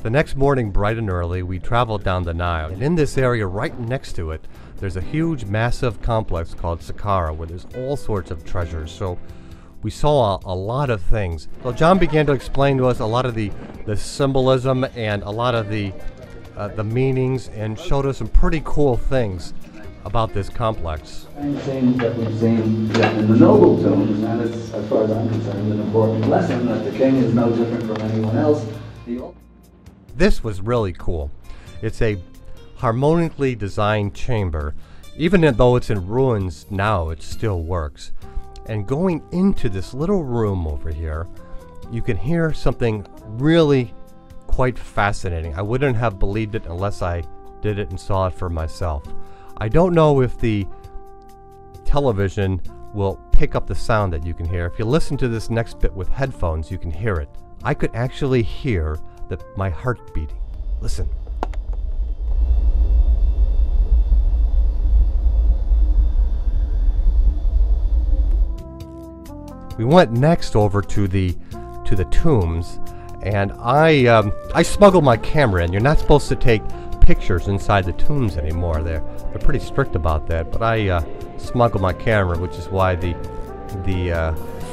The next morning, bright and early, we traveled down the Nile. And in this area right next to it, there's a huge, massive complex called Saqqara where there's all sorts of treasures. So we saw a lot of things. So John began to explain to us a lot of the symbolism and a lot of the meanings, and showed us some pretty cool things about this complex. Things that we've seen in the noble tombs, and it's, as far as I'm concerned, an important lesson that the king is no different from anyone else. This was really cool. It's a harmonically designed chamber. Even though it's in ruins now, it still works. And going into this little room over here, you can hear something really quite fascinating. I wouldn't have believed it unless I did it and saw it for myself. I don't know if the television will pick up the sound that you can hear. If you listen to this next bit with headphones, you can hear it. I could actually hear my heart beating. Listen. We went next over to the tombs, and I smuggled my camera in. You're not supposed to take pictures inside the tombs anymore. They're pretty strict about that. But I smuggled my camera, which is why the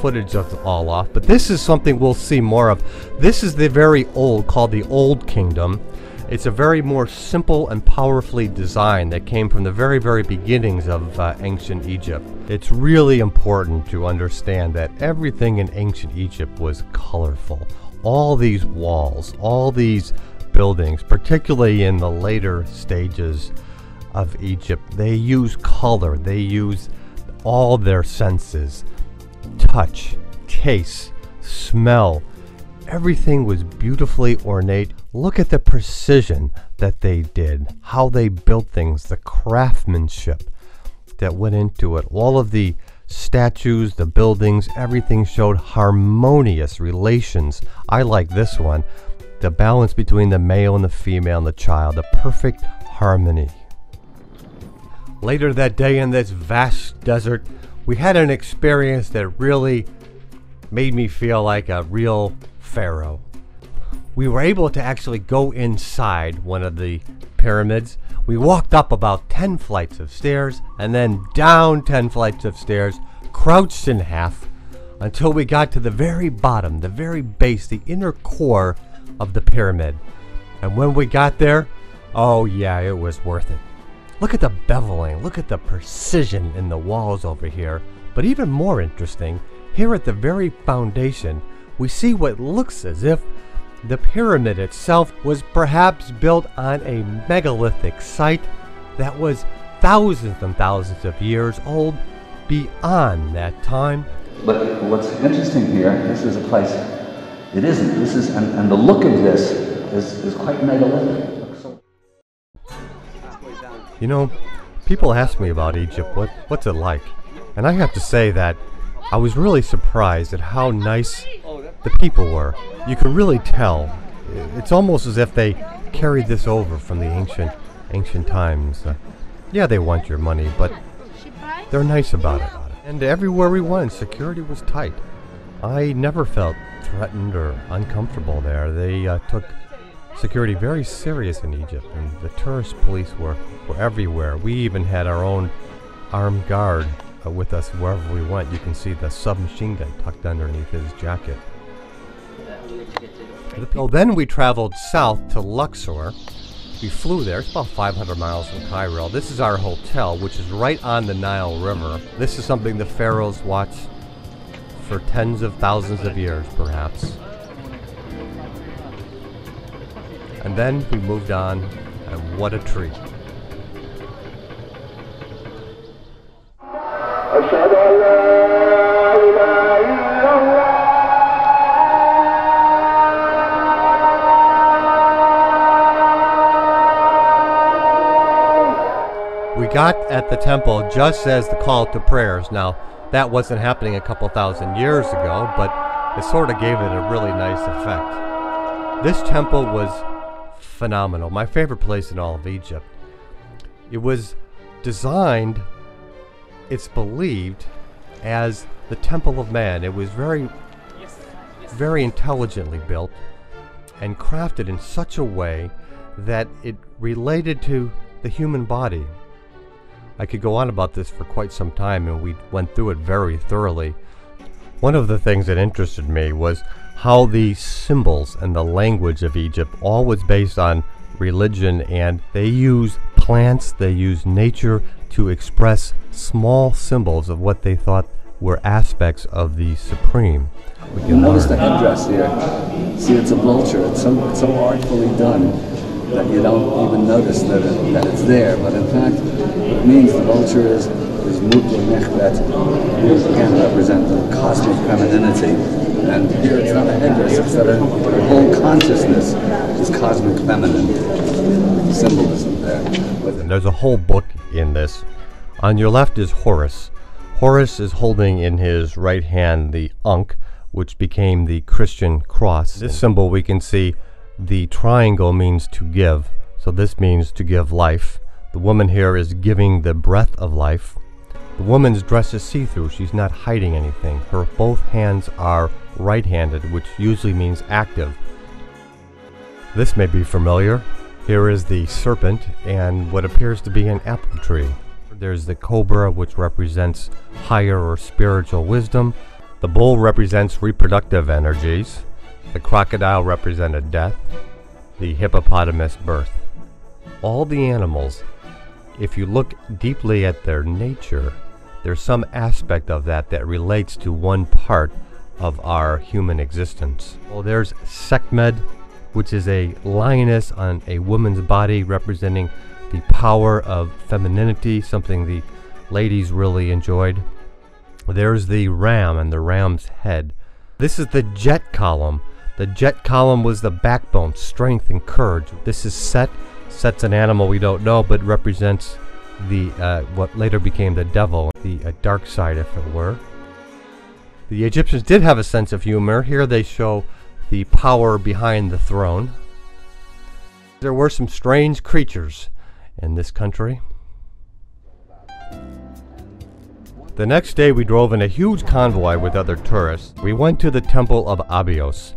footage is all off. But this is something we'll see more of. This is the very old, called the Old Kingdom. It's a very more simple and powerfully designed that came from the very, very beginnings of ancient Egypt. It's really important to understand that everything in ancient Egypt was colorful. All these walls, all these buildings, particularly in the later stages of Egypt, they use color. They use all their senses. Touch, taste, smell. Everything was beautifully ornate. Look at the precision that they did, how they built things, the craftsmanship that went into it. All of the statues, the buildings, everything showed harmonious relations. I like this one. The balance between the male and the female and the child, the perfect harmony. Later that day in this vast desert, we had an experience that really made me feel like a real pharaoh. We were able to actually go inside one of the pyramids. We walked up about 10 flights of stairs and then down 10 flights of stairs, crouched in half until we got to the very bottom, the very base, the inner core of the pyramid. And when we got there, oh yeah, it was worth it. Look at the beveling, look at the precision in the walls over here. But even more interesting, here at the very foundation, we see what looks as if the pyramid itself was perhaps built on a megalithic site that was thousands and thousands of years old beyond that time. But what's interesting here, this is a place, it isn't, this is, and the look of this is quite megalithic. You know, people ask me about Egypt, what's it like? And I have to say that I was really surprised at how nice the people were. You could really tell. It's almost as if they carried this over from the ancient times. Yeah, they want your money, but they're nice about it. And everywhere we went, security was tight. I never felt threatened or uncomfortable there. They took security very serious in Egypt, and the tourist police were everywhere. We even had our own armed guard with us wherever we went. You can see the submachine gun tucked underneath his jacket. So then we traveled south to Luxor. We flew there. It's about 500 miles from Cairo. This is our hotel, which is right on the Nile River. This is something the pharaohs watched for tens of thousands of years, perhaps. And then we moved on, and what a treat. We got at the temple just as the call to prayers. Now, that wasn't happening a couple thousand years ago, but it sort of gave it a really nice effect. This temple was phenomenal. My favorite place in all of Egypt. It was designed, it's believed, as the Temple of Man. It was very intelligently built. and crafted in such a way that it related to the human body. I could go on about this for quite some time, and we went through it very thoroughly. One of the things that interested me was how the symbols and the language of Egypt all was based on religion, and they use plants, they use nature to express small symbols of what they thought were aspects of the Supreme. You notice the headdress here. See, it's a vulture. It's so artfully done that you don't even notice that it's there. But in fact, what it means, the vulture is Mutlu Nechbet, who again represent the cosmic femininity. And here it's not a headdress, it's that her whole consciousness is cosmic feminine symbolism there. And there's a whole book in this. On your left is Horus. Horus is holding in his right hand the Ankh, which became the Christian cross. This symbol, we can see the triangle means to give, so this means to give life. The woman here is giving the breath of life. The woman's dress is see-through. She's not hiding anything. Her both hands are right-handed, which usually means active. This may be familiar. Here is the serpent and what appears to be an apple tree. There's the cobra, which represents higher or spiritual wisdom. The bull represents reproductive energies. The crocodile represented death. The hippopotamus, birth. All the animals, if you look deeply at their nature, there's some aspect of that relates to one part of our human existence. Well, there's Sekhmet, which is a lioness on a woman's body, representing the power of femininity, something the ladies really enjoyed. There's the ram and the ram's head. This is the jet column. The jet column was the backbone, strength, and courage. This is Set. Set's an animal we don't know, but represents the what later became the devil, the dark side, if it were. The Egyptians did have a sense of humor. Here they show the power behind the throne. There were some strange creatures in this country. The next day we drove in a huge convoy with other tourists. We went to the temple of Abydos.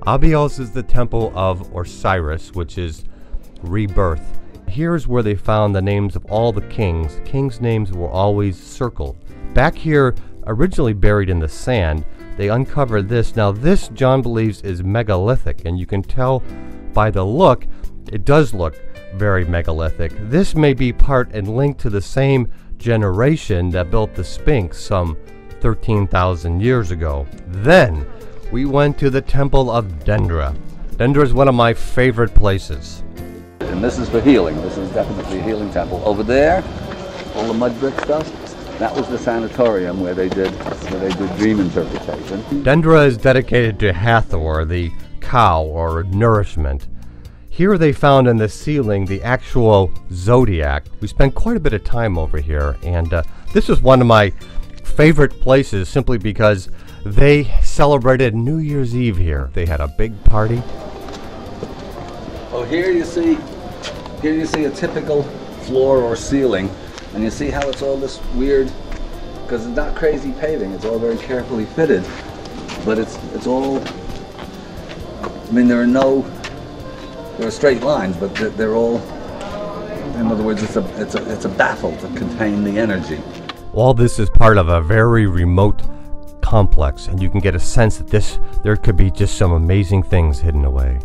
Abydos is the temple of Osiris, which is rebirth. Here's where they found the names of all the kings. Kings' names were always circled. Back here, originally buried in the sand, they uncovered this. Now this, John believes, is megalithic, and you can tell by the look, it does look very megalithic. This may be part and linked to the same generation that built the Sphinx some 13,000 years ago. Then we went to the temple of Dendra. Dendra is one of my favorite places. And this is for healing. This is definitely a healing temple. Over there, all the mud brick stuff, that was the sanatorium where they did dream interpretation. Dendra is dedicated to Hathor, the cow or nourishment. Here they found in the ceiling the actual zodiac. We spent quite a bit of time over here, and this is one of my favorite places simply because they celebrated New Year's Eve here. They had a big party. Oh, here you see a typical floor or ceiling, and you see how it's all this weird, because it's not crazy paving, it's all very carefully fitted, but it's all, I mean, there are straight lines, but they're all, in other words, it's a baffle to contain the energy. All this is part of a very remote complex, and you can get a sense that there could be just some amazing things hidden away.